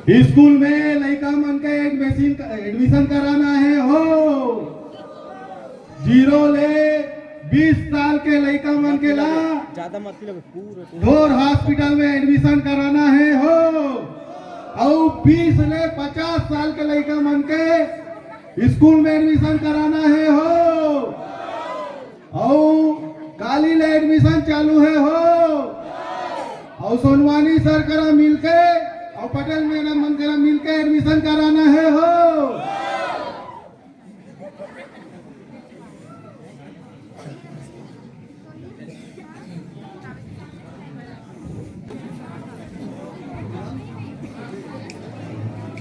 School में लड़का मन के एडमिशन कराना है हो। 0 ले 20 साल के लड़का मन के ला ज्यादा मत पूरा ढोर हॉस्पिटल में एडमिशन कराना है हो। और 20 ले 50 साल के लड़का मन के स्कूल में एडमिशन कराना है हो। और काली ले एडमिशन चालू है हो। और सोनवानी सर करा मिलके और पटेल मैडम मन करा मिलके एडमिशन कराना है हो।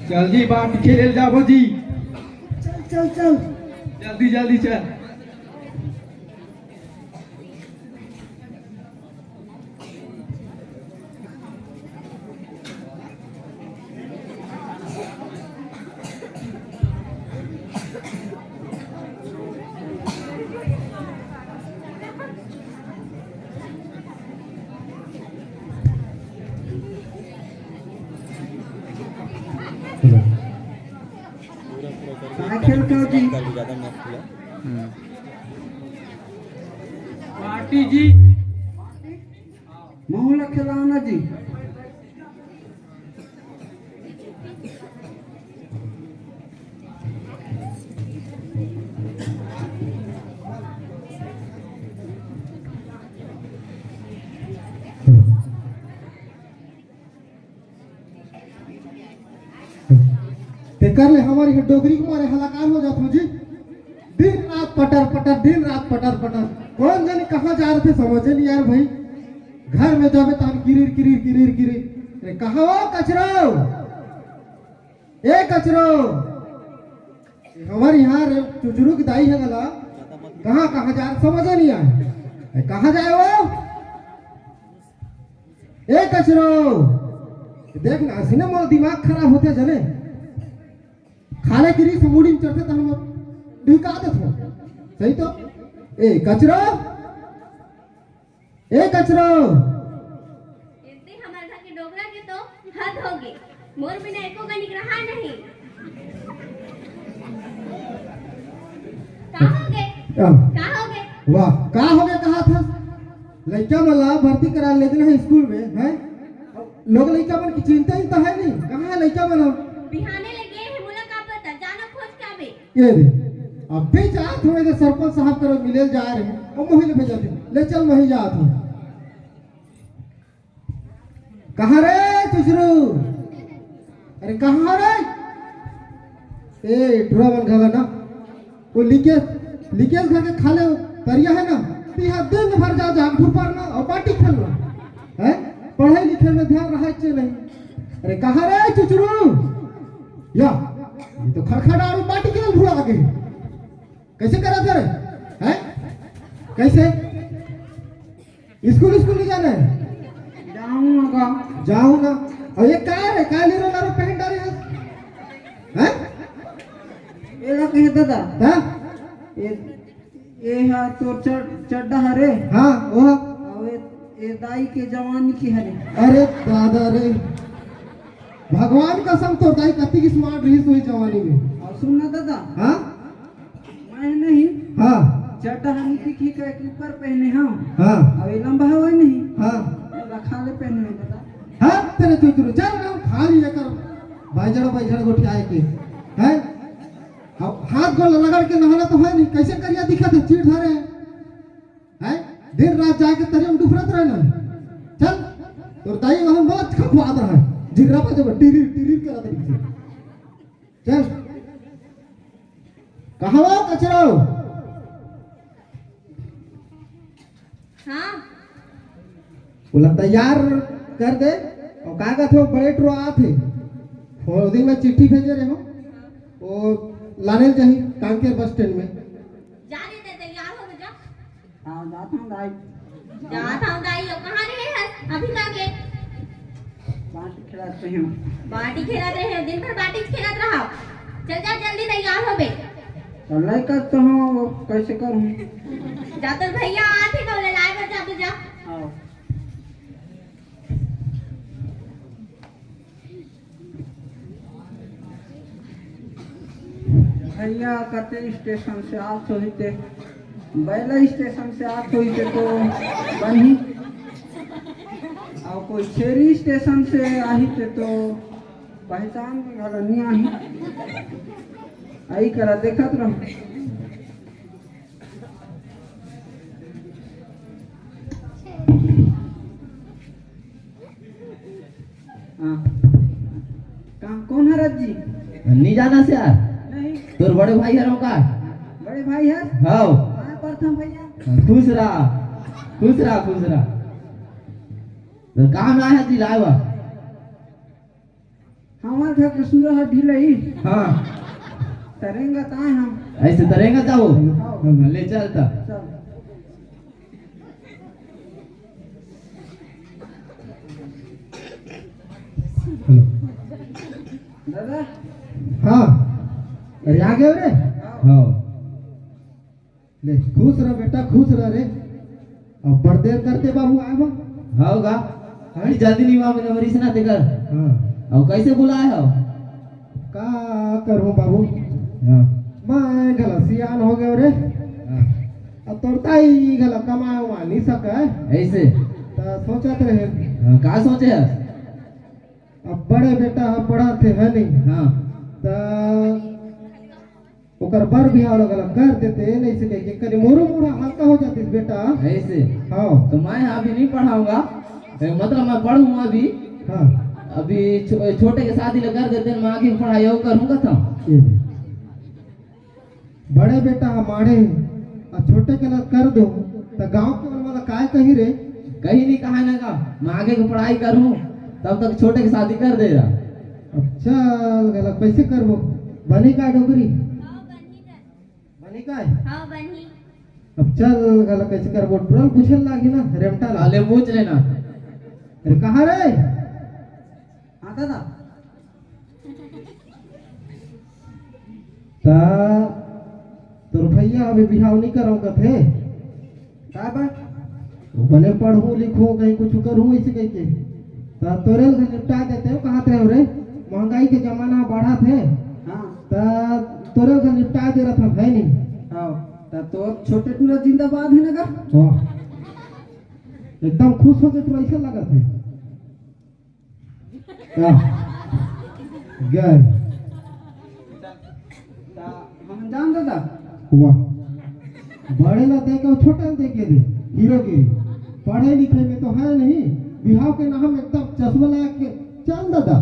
चल जी बात खेल जाओ जी। चल चल चल जल्दी जल्दी चल। खेल करो जी। ज्यादा मत खेला। पार्टी जी माहौल खिलाना जी। कर ले हमारी डोगरी को मारे हलाकान हो जाता जी। दिन रात पटर पटर दिन रात पटर पटर कौन जाने कहाँ जा रहे थे समझ नहीं यार भाई। घर में जावे तो हम किरीर किरीर किरीर किरीर। अरे कहाँ हो कचरो ए कचरो। हमारे यहाँ चुचरू की दाई है गला कहाँ कहाँ जा रहे समझ नहीं आए। कहाँ जाए वो ए कचरो। देख ना सीने मोर दिमाग खराब होते जने खाने की री समुड़ी में चढ़ते तो हम ढिका देते हो सही तो। ए कचरो ए कचरो। इतने हमारे घर के डोगरा के तो हद हो गई। मोर बिना एको का निकरहा नहीं। कहाँ हो गए? कहाँ हो गए? वाह कहाँ हो गए कहा था। लड़का मला भर्ती करा लेते हैं स्कूल में है। लोग लड़का मन की चिंता ही तो है नहीं। कहाँ है लड़का मला बिहाने लगे हैं मुला का पता जाना खोज के आवे। ये दे अब भी जा थोड़े देर सरपंच साहब करो मिले जा रहे हैं और मोहिल भेजा दे ले चल वहीं जा तू। कहाँ रे चुचरू। अरे कहाँ रे ए ढूरा बन गया ना वो लीकेज घर के खाले तरिया है ना तिहा दिन भर जा जा पर ना और पार्टी खेलना है। पढ़ाई लिखे में ध्यान रहा चाहिए नहीं। अरे कहाँ रे चुचरू या ये तो खड़खड़ा और पार्टी खेल ढूंढा आगे कैसे करा थे रे हैं कैसे स्कूल नहीं जाना है। जाऊंगा और ये क्या है काली रो लारो पहन डाले हैं ये ला कहे दादा हाँ ये हा तो चड्डा हरे। हाँ वो ये दाई के जवानी की हरे। अरे दादा रे भगवान कसम तो दाई कति की स्मार्ट रही हुई जवानी में। और सुनना दादा हाँ मैं नहीं हाँ चड्डा हम की का एक ऊपर पहने हम। हाँ अब ये लंबा हुआ नहीं। हाँ रखा ले पहने में दादा। हाँ तेरे चुचरू चल ना खा लिया कर भाईजड़ा गोठी आए के हैं। अब हाथ गोल रगड़ के नहाना तो है नहीं कैसे करिया दिखा थे चीड़ धरे हैं दिन रात जाके तरिया में डुफरत रहना। चल तो दाई वहां बहुत खपवाद रहा है जिगरा पे जब टीरी टीरी करा दे। चल कहाँ हो कचरो। हाँ बोला तैयार कर दे और कागज हो बड़े ट्रो आते फौजी में चिट्ठी भेजे रहे हो वो लाने चाहिए कांकेर बस स्टैंड में। जाने दे तैयार हो जा। हां जाता हूं दाई। जाता हूं दाई कहाँ रहे हैं अभी लागे। बाटी खिलाते हैं। बाटी खेलते हैं दिन भर बाटी खेलत रहा। चल जा जल्दी तैयार हो बे। चल कर तो हूं कैसे करूं। जा तो भैया आते तो ले लाए कर जा तू जा। आओ भैया कते स्टेशन से आत होते बैला स्टेशन से आत होते तो बनी और कोई छेरी स्टेशन से आई थे तो पहचान में घर नहीं आई आई करा देखत रहो हाँ कहाँ कौन है रज जी नहीं जाना से यार नहीं तोर बड़े भाई हरों का बड़े भाई है हाँ हाँ प्रथम भैया खुश रहा खुश रहा खुश रहा तो कहाँ में आया थी लावा हमारे घर के सूरह ढीलई हाँ तरेंगे कहाँ हम ऐसे तरेंगे जाओ ले चलता चल दादा हाँ अरे आ गए रे हाँ ले खुश रह बेटा खुश रह रे अब बड़ देर करते बाबू आए बा हाँ गा हमें जल्दी नहीं मांगे नंबर इस ना देकर हाँ और कैसे बुलाए हो का करूं बाबू हाँ मैं गला सियान हो गए रे अब तोड़ता ही गला कमाए हुआ नहीं सका ऐसे तो सोचत रहे कहा सोचे है अब बड़े बेटा हम पढ़ा थे है नहीं हाँ तो ओकर बर बिहाव लगल कर देते नहीं से कह करी मोरो मोरा हल्का हो जाती बेटा ऐसे हाँ तो मैं अभी नहीं पढ़ाऊंगा मतलब मैं पढ़ूंगा अभी हाँ अभी छोटे के शादी कर देते हैं, मैं आगे पढ़ाई और करूंगा था ये दे। बड़े बेटा हमारे और छोटे के लग कर दो तो गांव के वाला काय कही रे कहीं नहीं कहा ना का मैं आगे की पढ़ाई करूं तब तक छोटे की शादी कर दे रहा अब चल गलत कैसे करबो बनी का डोगरी हाँ बनी ना बनी का हाँ बनी अब चल गलत कैसे करबो ट्रल पूछल लागी ना रेमटा ला लाले पूछ लेना अरे कहाँ रे हाँ दादा ता तोर भैया अभी बिहाव नहीं कराऊंगा थे का बात भले पढ़ूं लिखूं कहीं कुछ करूं ऐसे कह के ता तोरे से निपटा देते हो कहाँ थे रे महंगाई के जमाना बढ़ा थे हाँ ता तोरे से निपटा दे रहा था है नहीं हाँ तब तो छोटे टूरा जिंदाबाद है ना का वाह एकदम खुश होके तो ऐसा लगा थे क्या गए हम जान दादा वाह बड़े ला दे के छोटे दे के दे हीरोगिरी पढ़े लिखे में तो है नहीं बिहाव के नाम एकदम चश्मा लगा के चल दादा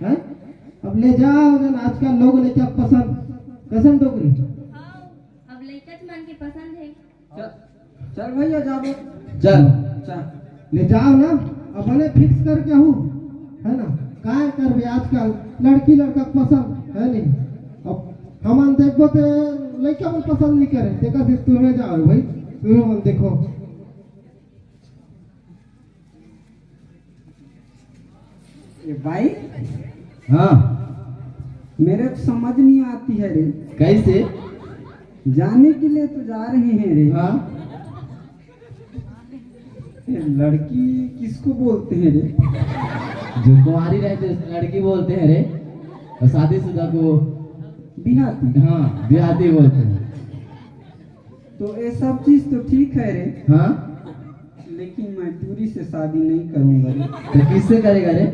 हैं अब ले जाओ जन आजकल लोग ने क्या पसंद कसम डोगरी हाँ अब लइकत मन के पसंद है चल चल भैया जाबो चल चल ले जाओ ना अब भले फिक्स करके हूँ है ना काय कर भी आजकल लड़की लड़का पसंद है नहीं अब हम देखो तो लड़का मन पसंद नहीं करे देखा से तुम्हें जाओ भाई तुम्हें मन देखो ये भाई हाँ मेरे को समझ नहीं आती है रे कैसे जाने के लिए तो जा रहे हैं रे हाँ ये लड़की किसको बोलते हैं रे जो कुंवारी रहते हैं उसे लड़की बोलते हैं रे और शादीशुदा को बिहाती हाँ बिहाती बोलते हैं तो ये सब चीज तो ठीक है रे हाँ लेकिन मैं टूरी से शादी नहीं करूंगा रे तो किससे करेगा रे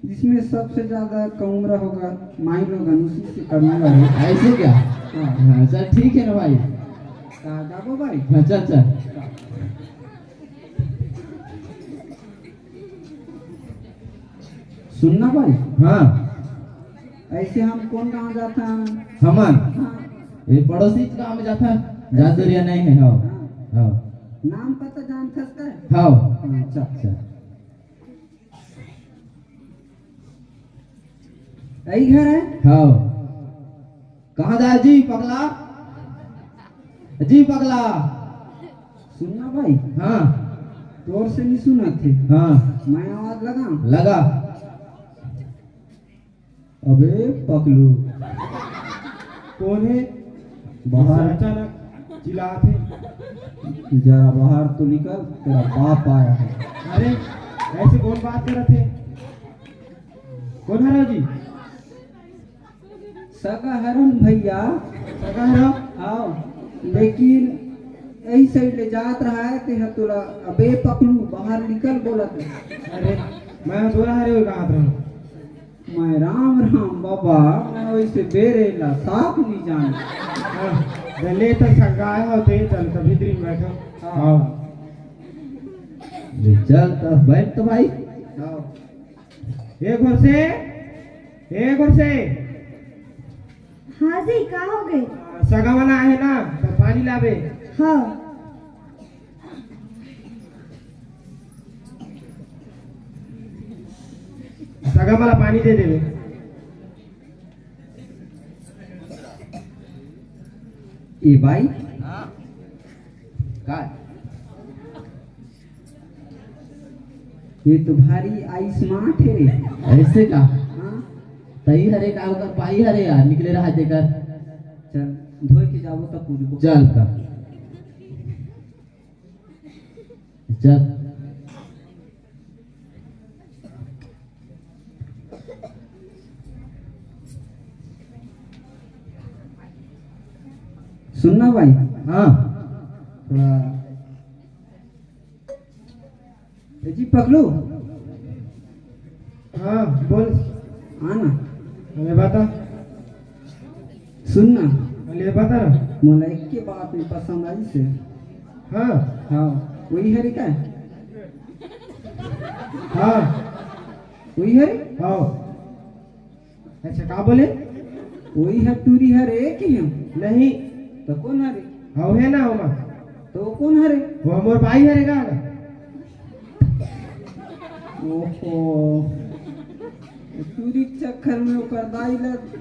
जिसमें सबसे ज्यादा कमरा होगा माई लोग उसी से करूंगा रे ऐसे क्या हाँ हाँ चल ठीक है ना भाई कहा जाबो भाई हाँ चल चल सुनना भाई हाँ ऐसे हम कौन कहाँ जाता है हमान हाँ ये पड़ोसी गाँव में जाता है जादुरिया नहीं है हाँ हाँ हाँ नाम पता जान सकता है हाँ हाँ चल चल यही घर है हाँ कहाँ जाए जी पगला जी पगला सुनना भाई हाँ तोर से नहीं सुना थे हाँ मैं आवाज लगाऊं लगा अबे पकलू कौन है बाहर अचानक चिल्लाते जरा बाहर तो निकल तेरा बाप आया है अरे ऐसे कौन बात कर रहे थे कौन है राजी सगाहरन भैया सगाहरा आओ, लेकिन ऐसे ले जात रहा है ते तोला अबे पकलू बाहर निकल बोलत है। अरे मैं बोला हरे कहाँ था मैं राम राम बाबा, मैं वैसे बेरेला साफ नहीं जान। गले तक संगाए होते चल कभी भीतरी बैठो आओ चल तो बैठ तो भाई। आओ एक और से हाँ जी का हो गए? सगावाना है ना तो पानी लावे। हाँ सगा मला पानी दे देवे। ए भाई का ये तो भारी आई स्मार्ट है रे। ऐसे का हाँ तई हरे का होकर पाई हरे यार निकले रहा देकर। चल धोए के जाबो तब पूरी को। चल का चल सुनना भाई, हाँ थोड़ा ए जी पकड़ो हाँ बोल आना। हमें बता सुनना हमें बता ना। मोला एक के बात में पसंद आई से। हाँ हाँ वही है रे क्या? हाँ वही है रे? हाँ अच्छा का बोले वही है टूरी है रे कि हम? नहीं तो कौन है रे? हाँ है ना होगा तो वो कौन है रे? वो मोर भाई हरे का ओहो टूरी के चक्कर में ओकर दाई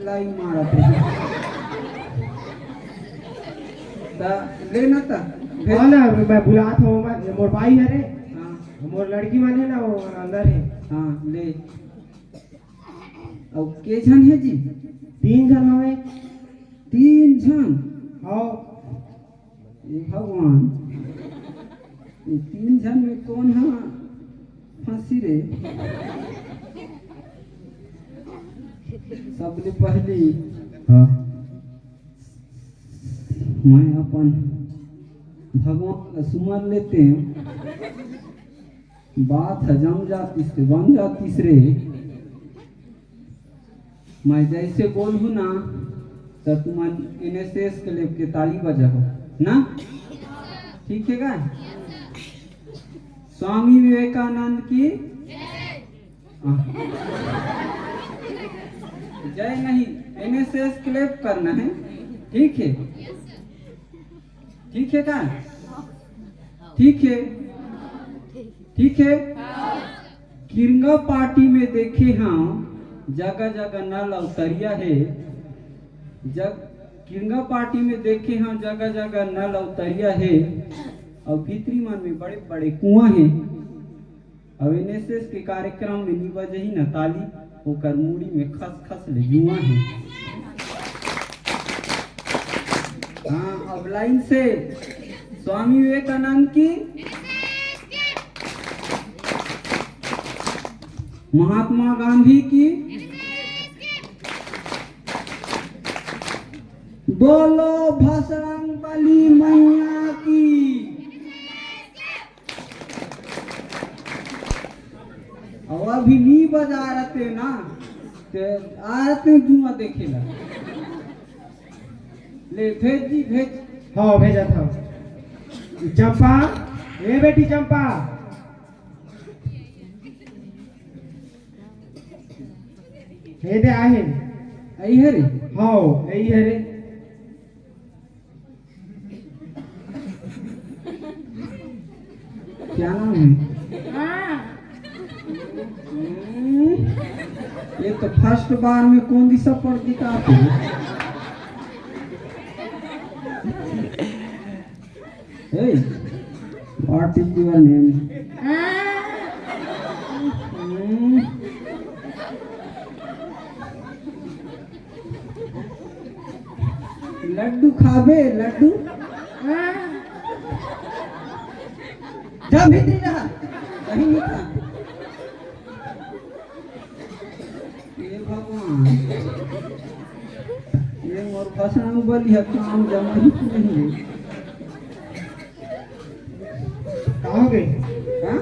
लाई मारत है। ता लेना ता हाँ ना मैं बुलात हूँ मोर भाई हरे हाँ मोर लड़की मन है ना वो अंदर है। हाँ ले। अब के जन है जी? 3 जन हवे। 3 जन? हाँ ये भगवान, ये 3 जन में कौन है फांसी रे? सबले पहली हाँ मैं अपन भगवान का सुमर लेते हैं। बात है जम जाती से बन जाती से रे। मैं जैसे बोलूँ ना तो तुम NSS के लिए के ताली बजा हो ना, ठीक है क्या? स्वामी विवेकानंद की जय नहीं, NSS क्लेप करना है, ठीक है? ठीक है क्या? ठीक है, ठीक है। किरंगा पार्टी में देखे हम जगह जगह नल अवतरिया है। जग किरंगा पार्टी में देखे हम जगह जगह नल अवतरिया है और भीतरी मन में बड़े बड़े कुआं हैं। अब NSS के कार्यक्रम में नी बजही न ताली ओकर मूड़ी में खस खस ले जुआ है। हाँ अब लाइन से स्वामी विवेकानंद की, महात्मा गांधी की, बोलो भसरंग बली मैया की। और अभी नी बजा रहते ना ते आरते जुआ देखेला। ले भेज जी भेज। हाँ भेजा था। चंपा ए बेटी चंपा हे दे आहे आई है रे? हाँ यही है रे। क्या नाम है? ये तो फर्स्ट बार में कौन दिशा पड़ दिखाते हैं? Hey, what is your name? Laddu खाबे लड्डू? जा भीतरी रहा, कहीं नहीं था। ये भगवान बसना बोली है काम जमा ही नहीं है। कहाँ हो गई? हाँ?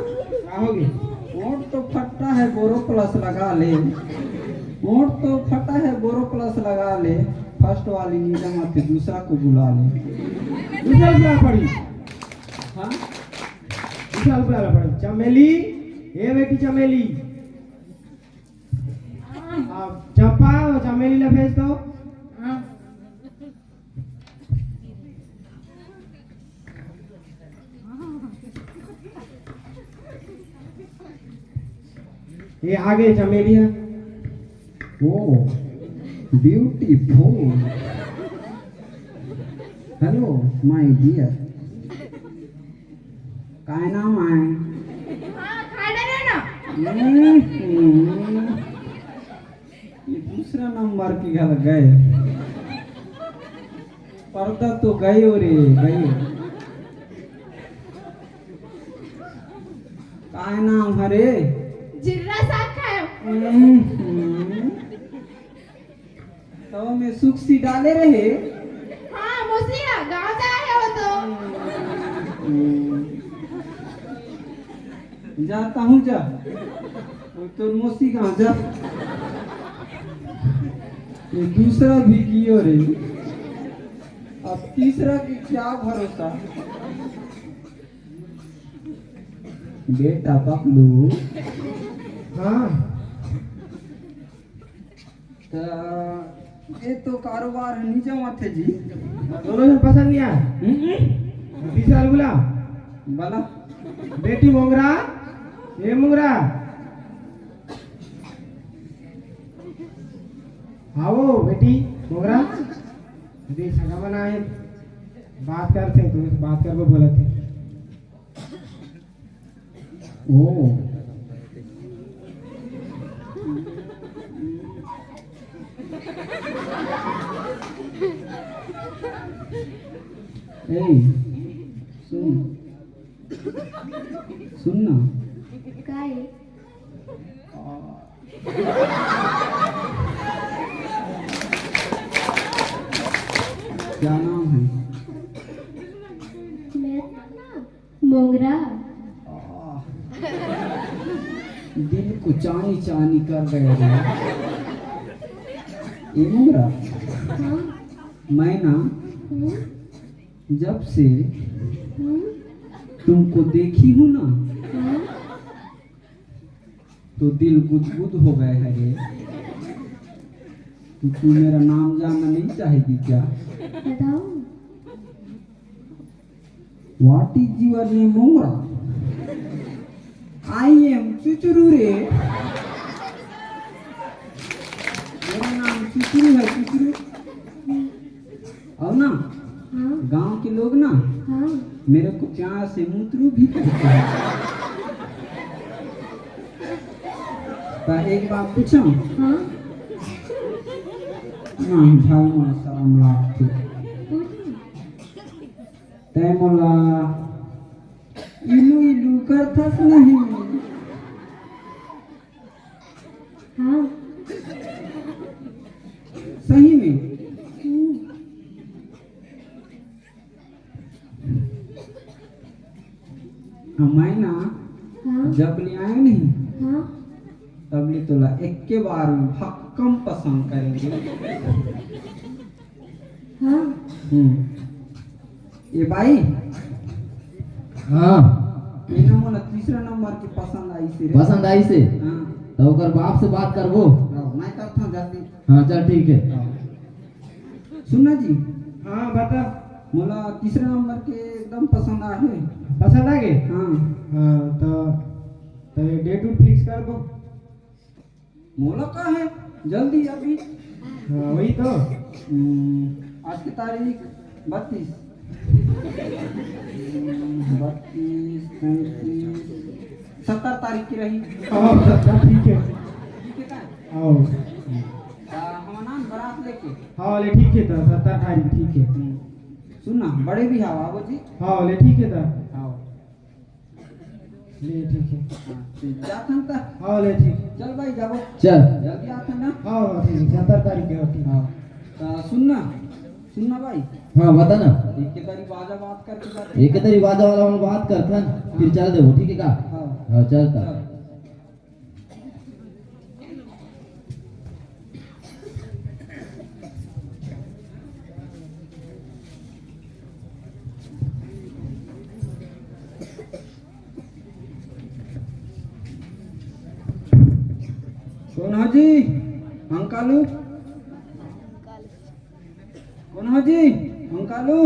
कहाँ हो गई? वोट तो फटा है बोरो प्लस लगा ले। वोट तो फटा है बोरो प्लस लगा ले। फर्स्ट वाली नीलम आती दूसरा को बुला ले। दूसरा बुला पड़ी। हाँ? दूसरा बुला पड़ी। चमेली, ये बेटी चमेली। चंपा और चमेली ला भेज दो। ये आगे चमेली है। Oh beautiful. Hello my dear, काय नाम है? हाँ खाना है ना। ये दूसरा नंबर की घर गए। पर्दा तो गए रे गए। काय नाम है रे? जिर्रा साग खाओ। तो में सुख सी डाले रहे। हाँ मुसिया गांव जाए हो तो। जाता हूँ जा। तो मोसी कहाँ जा? ये दूसरा भी कियो रे। अब तीसरा की क्या भरोसा? बेटा पकड़ू। हाँ। ये तो कारोबार है नीचे माथे जी। दोनों से पसंद नहीं आया। तीसरा बुला। बला बेटी मोंगरा, ये मोंगरा। आओ बेटी मोंगरा। अभी सगा बना है। बात करते तो बात कर वो बोला थे। ओ ए सुन सुन ना। काय? क्या नाम है? मेरा नाम मोंगरा। दिल को चानी चानी कर गया रे। ए मोगरा, हाँ। मैं ना जब से तुमको देखी हूँ ना हाँ। तो दिल गुदगुद हो गए है रे। तो तू मेरा नाम जानना नहीं चाहेगी क्या? बताओ। What is your name, मोगरा? I am चुचुरू रे। मेरा नाम चुचुरू है, चुचुरू। और ना हाँ। गांव के लोग ना हाँ। मेरे को प्यार से मुतरू भी कहते हैं। तो एक बात पूछूं? हाँ। नहीं भाई मोला सलाम लागते। तय मोला इलू इलू करथस नहीं? हाँ। सही में? मैं ना हाँ। जब ले आए नहीं हाँ। तब ले तोला एक के बार में भक्कम पसंद करेंगे। हाँ। ये भाई हाँ ये ना मोला तीसरा नंबर की पसंद आई से रे। पसंद आई से हाँ तो ओकर बाप से बात करबो। मैं करता हूँ जल्दी। हाँ चल ठीक है। सुनना जी, हाँ बता। मोला तीसरा नंबर के एकदम पसंद आए। पसंद आ गए? हाँ हाँ तो ये डेट उट फिक्स कर दो। मोला का है जल्दी अभी। हाँ वही तो। आज की तारीख 32 70 तारीख की रही। आओ सब ठीक है। ठीक है का? आओ। हमारा नाम बारात लेके। हाँ ले ठीक है तो 17 तारीख ठीक है। सुनना बड़े भी हवा बाबू जी। हाँ ले ठीक है तो। आओ ले ठीक है। जाता था। हाँ ले ठीक। चल भाई जाओ चल जल्दी आता ना। हाँ ठीक है 17 तारीख है। ठीक है। हाँ सुनना सुनना भाई हाँ बता ना एक के तारी बाजा बात करके जा एक तरी बाजा वाला हम बात करथन फिर चल देबो ठीक है का हाँ हाँ चल ता चल। कौन हो जी अंकालू कौन हो जी अंकालू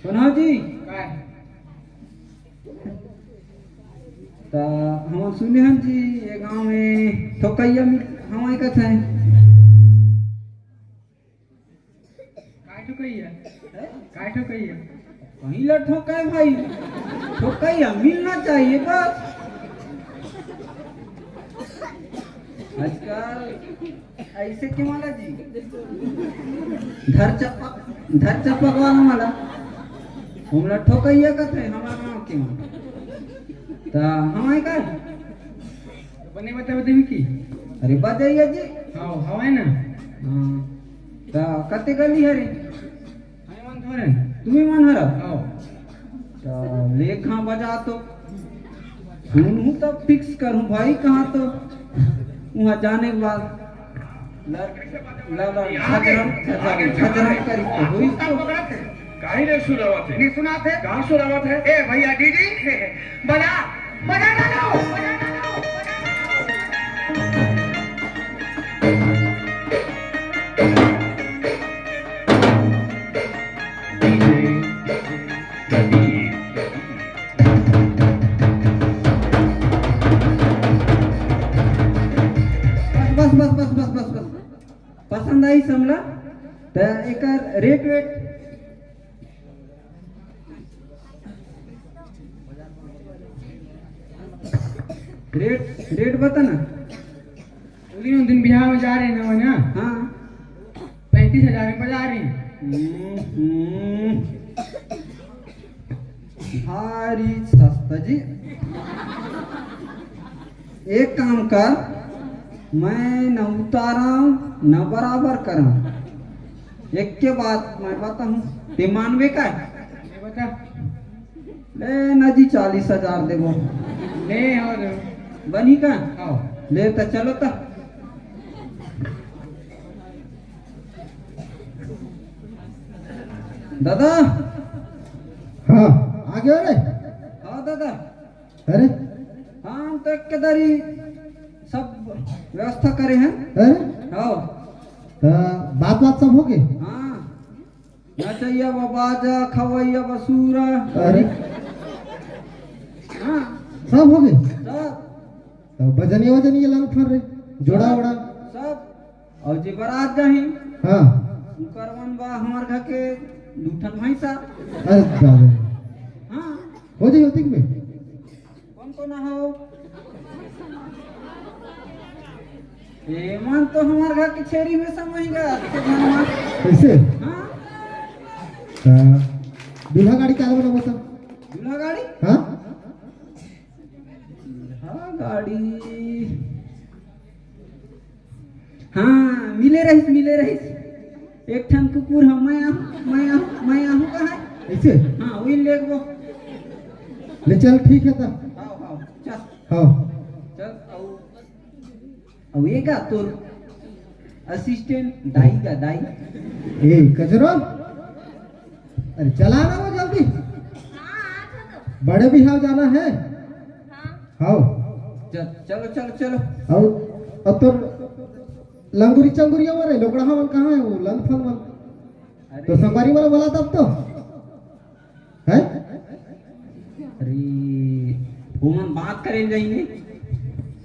कौन हो जी ता हम सुने हन जी ये गांव में ठोकैया हमारे कथ है काय ठोकैया कहीं ला ठोकाए भाई ठोकैया मिलना चाहिए बस आजकल ऐसे क्यों वाला जी धर चपक वाला वाला हमला ठोकैया कथे हमारा गांव के ता हमारे का बने बता की अरे बजाइए जी हां हवाए ना हां ता कते गली हरे हमें मन धरे तुम्ही मन हरा हां ता लेखा बजा तो सुनूं तब फिक्स करूं भाई कहां तो वहाँ जाने के बाद छजरम करी तो हुई तो काहे ने सुनावत है नहीं सुनाते कहां सुनावत है ए भैया दीदी बजा बजा डालो बजा डालो बस पसंद आई समला तो एक रेट वेट रेट बता ना उन दिन बिहार में जा रहे हैं ना ना हाँ 35,000 में बजा रहे हैं भारी सस्ता जी एक काम कर मैं न उतारा न बराबर करा एक के बाद मैं बताऊं ते मानवे का ये बता ले न जी 40,000 देबो ले और बनी का आओ ले तो चलो तो दादा हाँ आ गया रे हाँ दादा अरे हाँ तो केदारी सब व्यवस्था करे हैं अरे हाँ बात सब हो गए हाँ नचैया बाजा खवैया बसूरा अरे हाँ सब हो गए सब तो बजनिया लान फर रहे जोड़ा ओड़ा सब और जी बारात जाही हाँ करवन बा हमार घर के दूठन भैंसा अरे बाबा हाँ हो जाई होती में कौन कौन हो ए मन तो हमार घर की छेरी में समझेगा कैसे हाँ दूल्हा गाड़ी का बना बता दूल्हा गाड़ी हाँ दूल्हा गाड़ी हाँ मिले रहीस एक ठन कुकुर हम मैं आहूँ कहाँ ऐसे हाँ वही ले वो ले चल ठीक है तब आओ चल हाँ चल अब ये का तो असिस्टेंट दाई ए कचरो अरे चला ना वो जल्दी हाँ तो बड़े बिहाव जाना है हाँ हाँ चलो और अब तो लंगुरी चंगुरिया वाले लोकड़ा मन कहाँ है वो लन फन मन तो संगवारी वाला बोला तब तो है अरे वो मन बात करें जाएंगे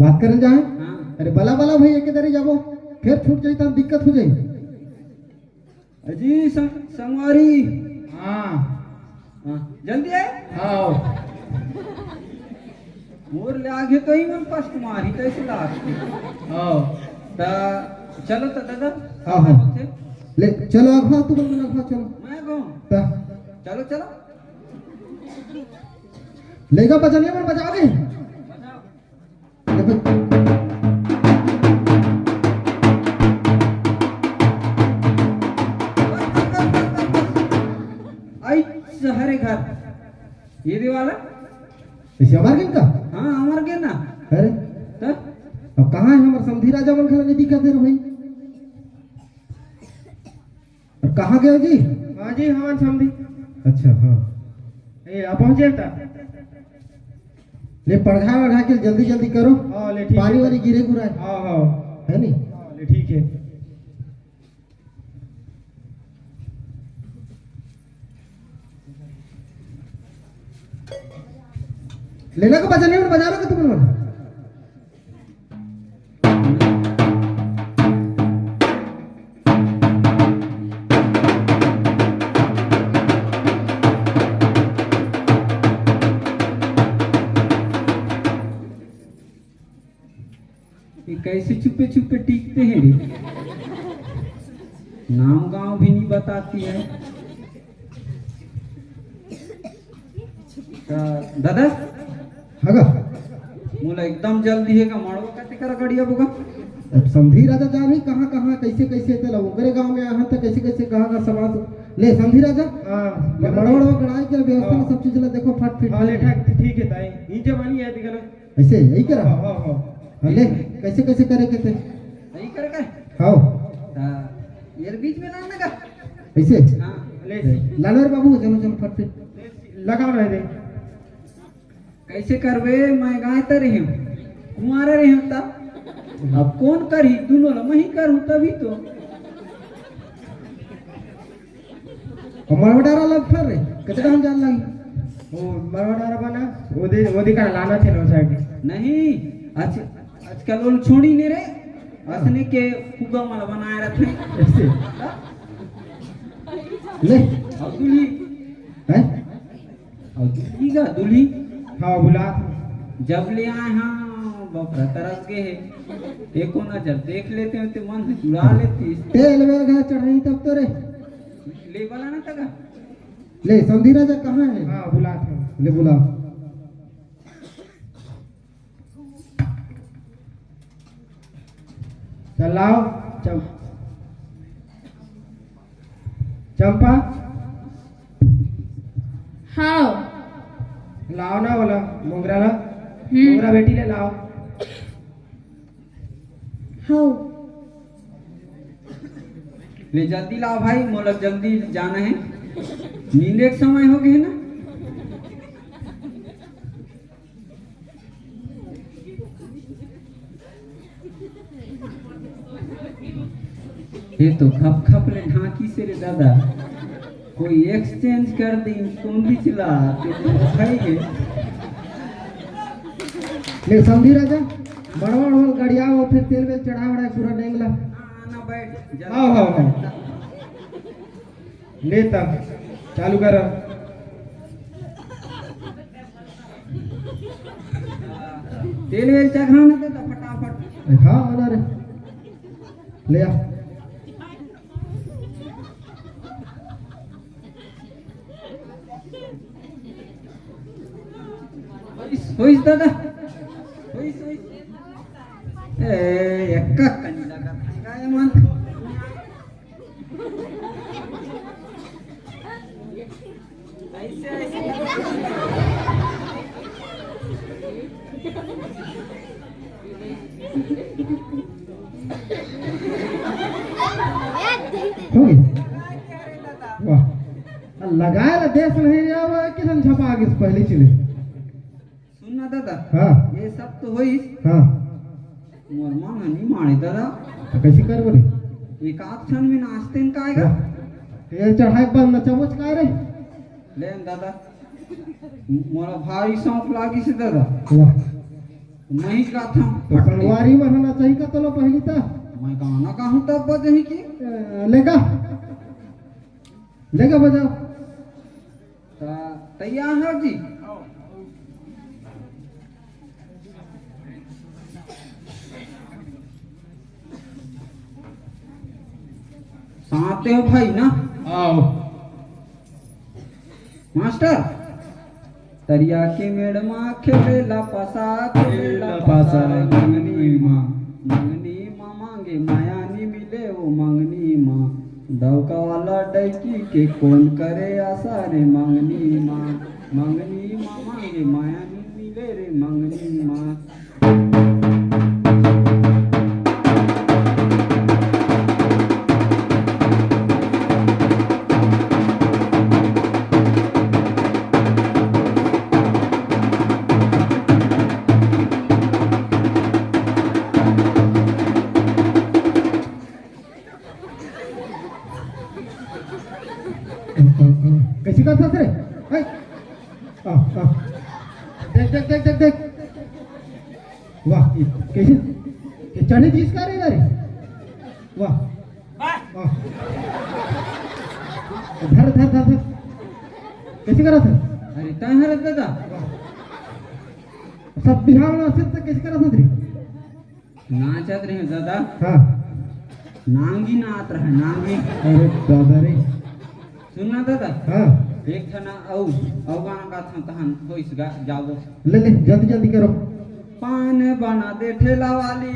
बात करने जाए हाँ अरे बला भाई एक दरी जाबो फिर छूट जाई तब दिक्कत हो जाई अजी संगवारी हाँ हाँ जल्दी आए आओ मोर ले आगे तो ही मन फर्स्ट मारी कैसे लास्ट आओ ता चलो तो दादा हाँ हाँ ले चलो अगवा तू बन अगवा चलो मैं कहूँ ता चलो लेगा बजाने में बजाओगे बजाओ ले ये दे वाला ऐसे हमार गेन का हाँ हमार के ना अरे तो अब कहाँ है हमारे समधी राजा मन खला नहीं दिखा दे रहे भाई। अब कहाँ गए जी? हाँ जी हाँ समझी अच्छा हाँ ए आप पहुंचे था ले पढ़ा वढ़ा के जल्दी जल्दी करो। हाँ ले ठीक पानी है वाली गिरे गुराए हाँ हाँ है नहीं। हाँ, ले ठीक है लेना को बजा नहीं बजा लो तुम लोग। ये कैसे छुपे छुपे टिकते हैं रे नाम गांव भी नहीं बताती है दादा हगा मोला एकदम जल्दी है का मारो कहते कर गड़िया बुगा अब समधी राजा जानी कहाँ कहाँ कैसे कैसे तेला उगरे गांव में यहाँ तक कैसे कैसे कहाँ का समाज ले समधी राजा हाँ ले बड़ा बड़ा गड़ाई के व्यवस्था में सब चीज ला देखो फट फिट हाँ ले ठीक है ताई नीचे बनी है दिखा ना ऐसे यही करा हाँ हाँ हाँ हाँ, ले कैसे कैसे करे के थे सही कर का हाँ ये बीच में ना लगा ऐसे हाँ ले लालर बाबू चलो चलो फट फिट लगा रहे थे कैसे करवे मैं गाय तर रही हूँ कुमारे रही हूँ तब अब कौन करी दोनों ला मैं ही करूँ तभी तो हमारा बटारा लग फर रे कितना हम जान लगी वो मरवाड़ा बना वो दिखा लाना थे ना साइड नहीं आज आजकल वो छोड़ी नहीं रे असने के फुगा माला बनाए रखे ऐसे ले अब दुली हैं अब दुली का दुली हाँ बुला जब ले आए हाँ बपरा तरस गए है एको नजर देख लेते हैं तो मन से चुरा लेती तेल में घा चढ़ाई तब तो रे ले वाला ना तका ले समधी राजा कहाँ है? हाँ बुला था ले बुलाओ चलाओ चंपा हाँ लाओ ना बोला मोगरा ला मोगरा बेटी ले लाओ हाँ ले जल्दी लाओ भाई मोला जल्दी जाना है नींद एक समय हो गए ना ये तो खप खप ले ढाकी से रे दादा कोई एक्सचेंज कर दी तुम भी चला खाएंगे ले समधी राजा बड़वा होल गड़िया हो फिर तेल में चढ़ा वड़ा पूरा डेंगला ना बैठ हाँ हाँ हाँ ले तब चालू कर तेल वेल चढ़ाने दे तो फटाफट हाँ आना रे ले आ होइस दादा होइस ए एक्का कनी लगा काय मन ऐसे ऐसे हो गई वाह लगाए ला देश नहीं रहा हुआ किसन छपा आगे से पहले चले सुनना दादा हाँ ये सब तो होइस हाँ मोर मन नहीं मारे दादा तो कैसे कर बोले एक आध क्षण में नाचते न काएगा तेल चढ़ाए के बाद नचबोच का रे ले दादा मोरा भारी सौंप लागी से दादा वाह मैं ही का था तो संगवारी में रहना चाहिए का तो लो पहली था मैं गाना कहूँ तब बजही की लेगा लेगा बजाओ तैयार हो जी साथे हो भाई ना आओ मास्टर तरिया के मेड़मा खेलेला पासा खेलेला पासा मंगनी माँ मांगे माया नी मिले वो मंगनी माँ दौका वाला डैकी के कौन करे आशा रे मंगनी माँ माँ मांगे माया नी मिले रे मंगनी माँ। कैसी करता रे हाय देख देख देख देख देख वाह कैसे ये चने चीज का रे वाह वाह धर धर धर धर कैसे करा था अरे तहाँ रख दादा सब बिहार में असर तक कैसे करा था रे नाचत रहे दादा, हाँ नांगी नाच रहे नांगी। अरे दादा रे सुनना दादा, हाँ एक जना औ गाना का था तहन होइस गा जाओ। ले ले जल्दी जल्दी करो। पान बना दे ठेला वाली,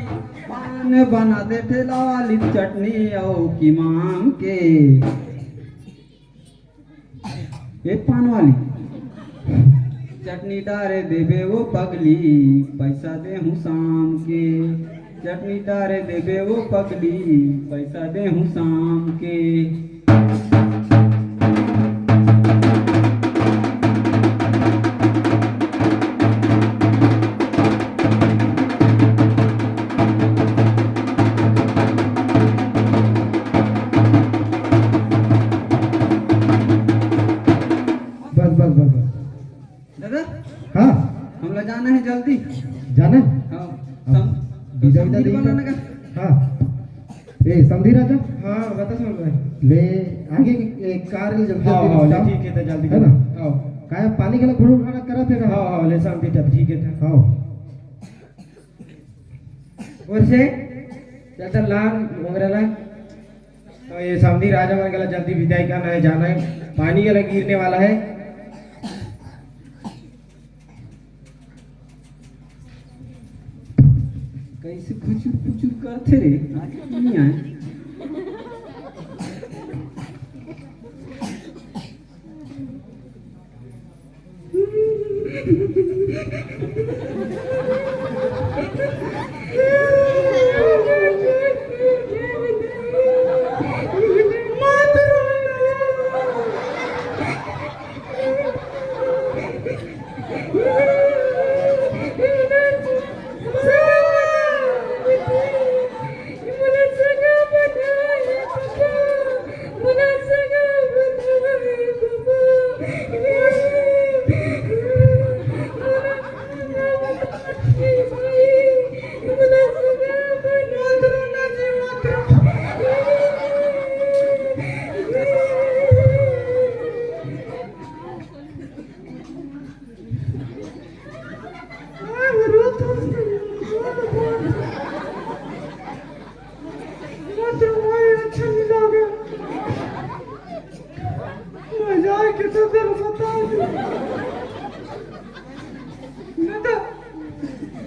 पान बना दे ठेला वाली, चटनी औ की मांग के। ये पान वाली चटनी डारे देबे वो पगली, पैसा दे हूँ शाम के। चटनी डारे देबे वो पगली, पैसा दे हूँ शाम के। बस बस बस बस दादा हाँ हम लोग जाना है जल्दी। जाना है? हाँ विदा विदा समझी वाला ना देगी का? हाँ ए समझी राजा हाँ बता समझ रहे ले आगे एक कार ले जल्दी हाँ हाँ ले जल्दी ठीक है तो जल्दी है ना? हाँ काय पानी के लिए घुड़ घुड़ा करा थे ना हाँ हाँ ले शांति तब ठीक है था हाँ और से चलता लाल मोगराला तो ये समधी राजा मन गला जल्दी विदाई करना है, जाना है, पानी गला गिरने वाला है। कैसे खुचुर खुचुर करते रे, आज नहीं आए।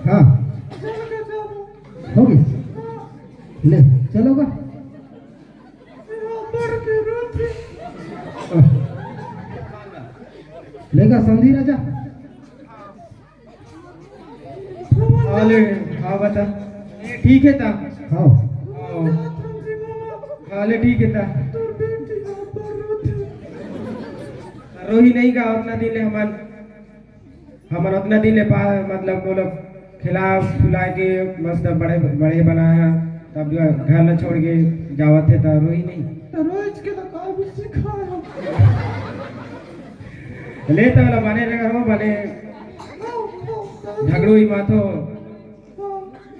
हाँ होगी ले चलोगा लेगा समझी राजा हाँ ले हाँ बता ठीक है था हाँ हाँ ले ठीक है था रोही नहीं का उतना दिन हमार उतना दिन मतलब वो लोग खिला फुला के मस्त बड़े बड़े बनाया, तब जो घर न छोड़ के जावत थे तो रोही नहीं रोज के तो काम सिखाया ले तो वाला बने रहेगा रो बने झगड़ो ही माथो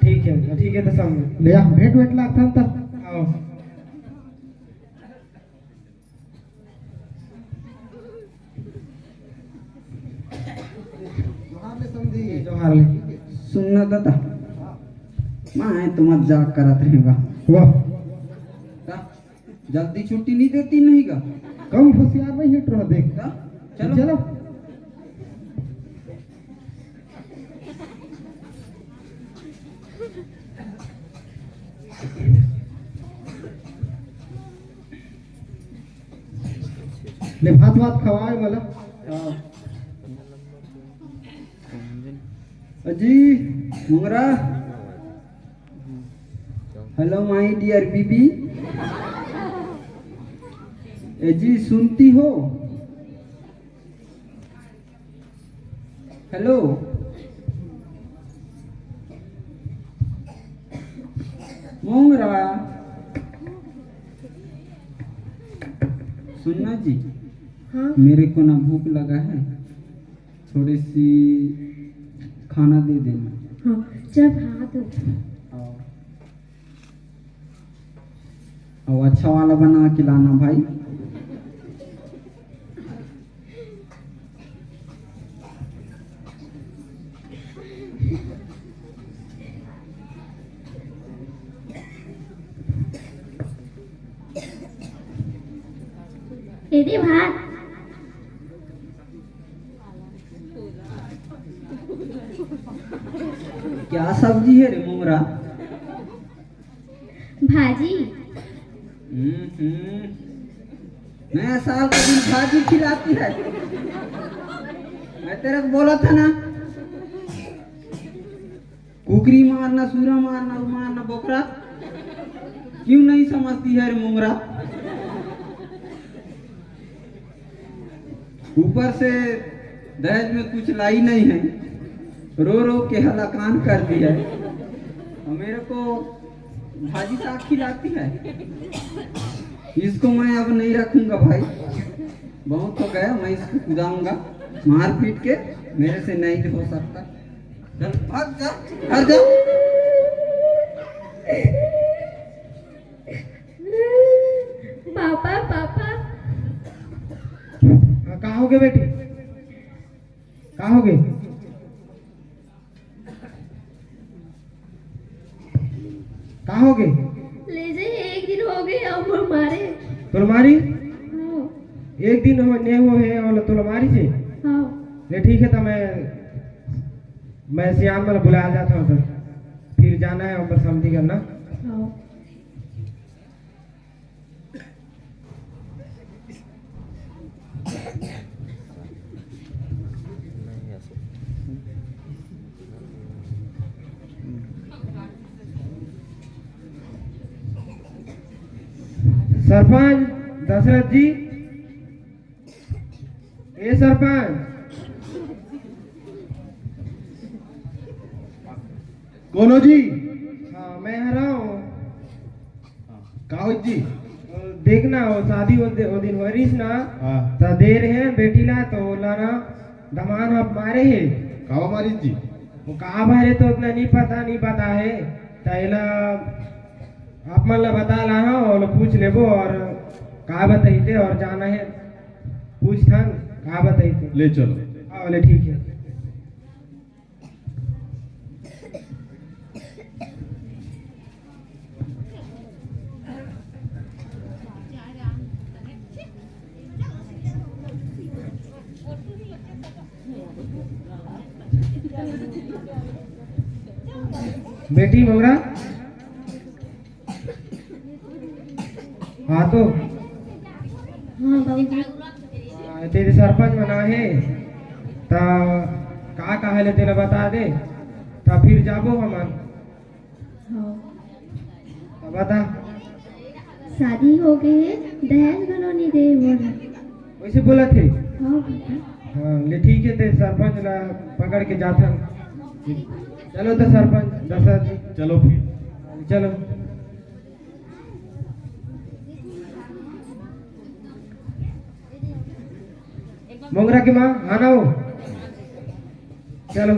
ठीक है तो सब ले भेट वेट लागता था आओ जोहार ले सुनना दादा, मैं तो मजाक करत रहेगा। वाह का? जल्दी छुट्टी नहीं देती नहीं का? कम होशियार नहीं हिट रहा देख का? चलो चलो ले भात भात खवाए मला अजी मुंगरा, हेलो माय डियर बीबी, अजी सुनती हो? हेलो मोंगरा, सुनना जी, हाँ मेरे को ना भूख लगा है, थोड़ी सी खाना दे देना। हाँ जब हाथ और अच्छा वाला बना के लाना भाई। दीदी भात। क्या सब्जी है रे मोमरा? भाजी। नया साल के दिन भाजी खिलाती है? मैं तेरे को बोला था ना, कुकरी मारना, सूरा मारना, मारना बोकरा, क्यों नहीं समझती है रे मोमरा? ऊपर से दहेज में कुछ लाई नहीं है, रो रो के हलाकान कर दिया है और मेरे को भाजी साग खिलाती है। इसको मैं अब नहीं रखूंगा भाई, बहुत हो गया, मैं इसको कुदाऊंगा मार पीट के, मेरे से नहीं हो सकता। चल भाग जा, भाग जा। पापा पापा। कहाँ हो गए बेटी? कहाँ हो गए? कहाँ हो गए? ले जाइए, एक दिन हो गए और मारे। तुलमारी हाँ एक दिन हो ने हो है और तुलमारी से हाँ। ये ठीक है, तो मैं सियान वाला बुलाया जाता हूँ, तो फिर जाना है ऊपर शांति करना। हाँ सरपंच दशरथ जी, ए सरपंच, कोनो जी? हाँ मैं हरा हूँ। का हो जी? देखना हो शादी वो दिन वरिस ना, हाँ तो दे रहे हैं बेटी ला, तो लाना दमान आप मारे है। कावा मारी जी? वो कहा भरे तो उतना नहीं पता है, तैला आप मन ला बता ला हाँ, और पूछ लेबो और कहा बताइते और जाना है पूछ थन कहा बताइते। ले चलो। हाँ बोले ठीक है। बेटी मोगरा, हाँ तो हाँ बाबूजी। तेरे सरपंच बना है, तो कहा है तेरा बता दे, तो फिर जाबो हमान। हाँ तो बता। शादी हो गई है, दहेज घनो नहीं दे बोला। वैसे बोला थे? हाँ पापा। हाँ ले ठीक है, तेरे सरपंच ला पकड़ के जाता। चलो तो सरपंच दशरथ जी, चलो फिर। चलो। मोगरा की माँ आना हो, चलो।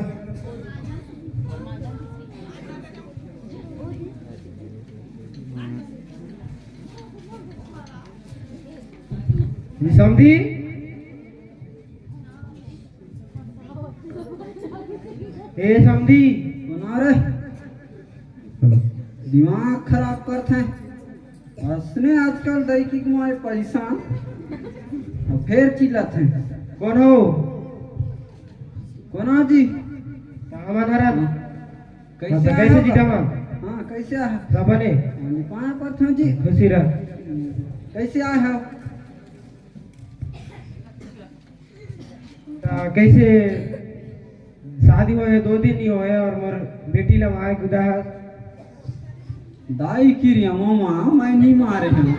समझी? ए समझी? बना रे, दिमाग खराब करते हैं, हंसने आजकल लड़की कुमारे पैसा और फिर चिल्लाते हैं। कौन हो? कौन हो जी? हमारा हरा कैसे कैसे आया जीता बा? माँ? हाँ कैसे आया? सबने पाया पर था जी। खुशी रह। कैसे आए हो? कैसे शादी हुए 2 दिन ही हुए और मोर बेटी ला मारे गुदा है दाई की रिया मामा मैं नहीं मारे हैं।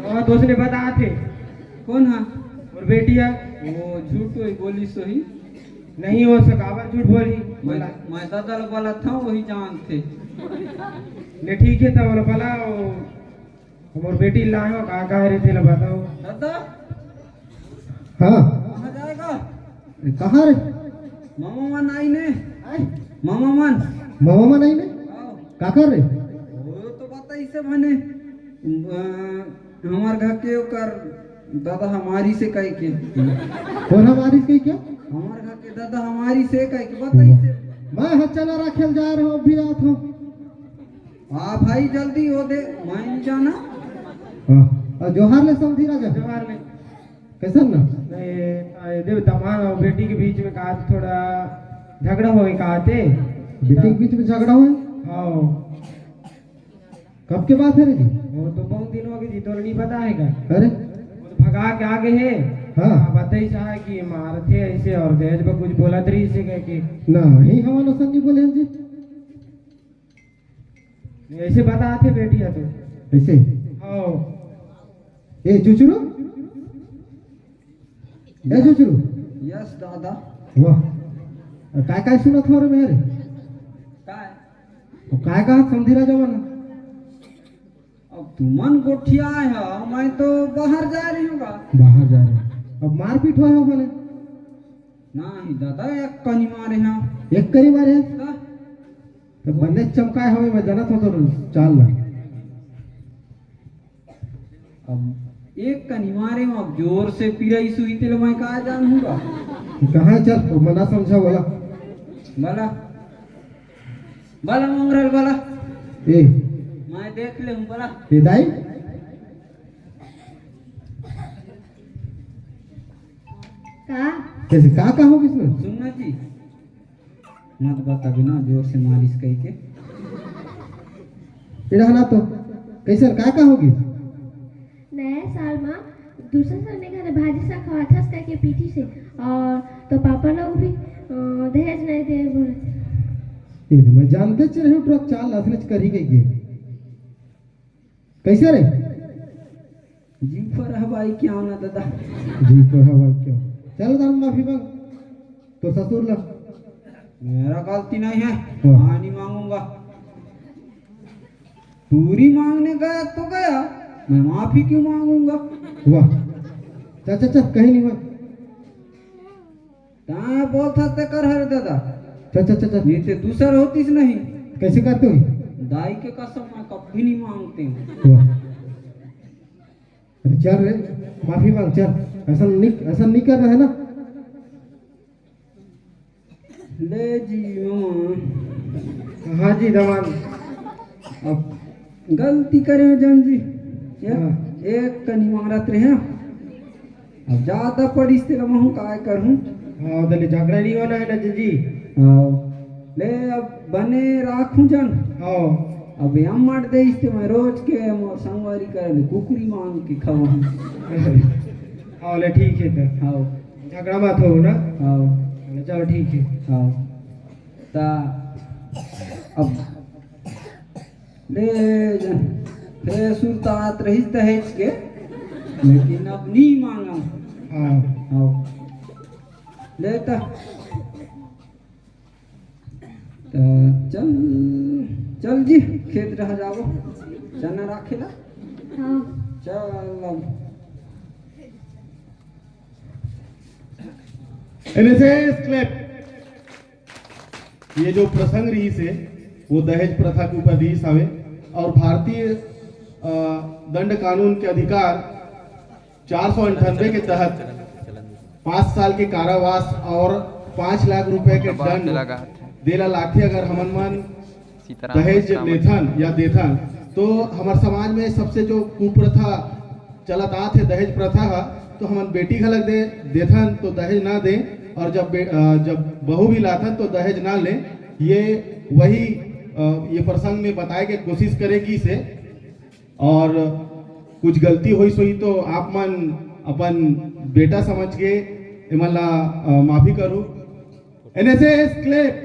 और दोस्त ने बताया थे कौन है? और बेटी है वो झूठ वही बोली सही। नहीं हो सकावत झूठ बोली बोला मैं दादा लोग वाला था वही जानते। ने ठीक है तब बोला मोर बेटी लाओ कहाँ रहे थे ला बताओ। दादा हाँ कहाँ जाएगा? कहाँ रे मामा मन आई ने। मामा मन मामा में नहीं ने आओ। का कर रे वो तो बताई से भने हमार घर के ओकर दादा हमारी से कह के कौन हमारी कही क्या हमार घर के दादा हमारी से कह के बताई से। मैं हचला रखेल जा रहा हूँ अभी आत हूँ। हाँ भाई जल्दी हो दे मैं नहीं जाना। हाँ और जोहार ले समझी राजा जवाहर में कैसन ना देव तमान और बेटी के बीच में कहा थोड़ा झगड़ा हो गई कहा थे बेटी के बीच में झगड़ा हुआ हाँ कब के बात है रे जी वो तो बहुत दिन हो गए जी तो नहीं पता है क्या अरे वो तो भगा के आगे है हाँ बताई चाहे कि मारते ऐसे और दहेज पर कुछ बोला तरी से कह के नहीं हमारा संगी बोले हैं जी ऐसे बताए थे बेटी है तो ऐसे हाँ ए चुचुरू ए चुचुरू यस दादा। वाह काय काय सुनत हो रे मेरे काय काय कहा समझी राजा वाला अब तुमन गोठिया है मैं तो बाहर जा रही हूँ। बाहर जा रहे अब मारपीट हुआ है बोले नहीं दादा एक कनी मारे हैं। एक करी मारे दा, तो बंदे चमकाए हुए मैं जानत हो तो चाल ला अब एक कनी मारे हूँ अब जोर से पिराई सुई तेल मैं कहा जानूंगा। कहाँ चल तो मना समझा बोला भला भला मंगरल भला ए मैं देख ले हूँ भला। ए दाई का कैसे का हो किसमें सुनना जी मत बता बिना जोर से मालिश कह के। इड़ा ना तो कैसे का होगी नया साल में दूसरे साल ने घर भाजी सा खवा था करके पीठी से और तो पापा लोग भी दहेज नहीं दे बोले थे। ये तो मैं जानते चले हूँ ट्रक चाल असलच करी गई है कैसे रे जी पर हवाई क्या ना दादा। जी पर हवा क्यों चल दाम माफी मांग तो ससुर ला मेरा गलती नहीं है हाँ। हाँ नहीं मांगूंगा। पूरी मांगने गया तो गया मैं माफी क्यों मांगूंगा। वाह चल चल चल कहीं नहीं हुआ क्या बोलता ते कर हर दादा चल चल चल चल ये ते दूसर होतीस नहीं। कैसे करते हो दाई के कसम मैं कभी नहीं मांगते हूँ। वाह अरे चल रे माफी मांग चल ऐसा नहीं कर रहा है ना ले जी मामा हाँ जी दमान अब गलती करे जन जी हाँ। एक कनी मारत रहे अब ज्यादा पड़ी से मैं काय करूँ। हाँ दले झगड़ा नहीं होना है ना जी ले अब बने राखूं जन हाँ अब हम मट दे इसते मैं रोज के मोर संगवारी कर ले कुकरी मांग के खाऊं। हाँ ले ठीक है तो हाँ झगड़ा मत हो ना हाँ चलो ठीक है हाँ ता अब ले जन फिर सुरतात रही दहेज के लेकिन अब नहीं मांगा। हाँ हाँ लेता चल चल जी खेत रह जाओ चना राखेला हाँ चल अब एनएसएस क्लैप। ये जो प्रसंग रही से वो दहेज प्रथा के ऊपर रही सावे और भारतीय दंड कानून के अधिकार 498 के तहत 5 साल के कारावास और 5 लाख रुपए के दंड देला लाठी अगर हमन मन दहेज लेथन या देथन तो हमारे समाज में सबसे जो कुप्रथा चलत आत है दहेज प्रथा है तो हमन बेटी घलक देथन तो दहेज ना दे और जब बहू भी लाथन तो दहेज ना ले। ये वही ये प्रसंग में बताए के कोशिश करेगी से और कुछ गलती हुई सोई तो आप मन अपन बेटा समझ के इमला माफी करूँ। NSS clap.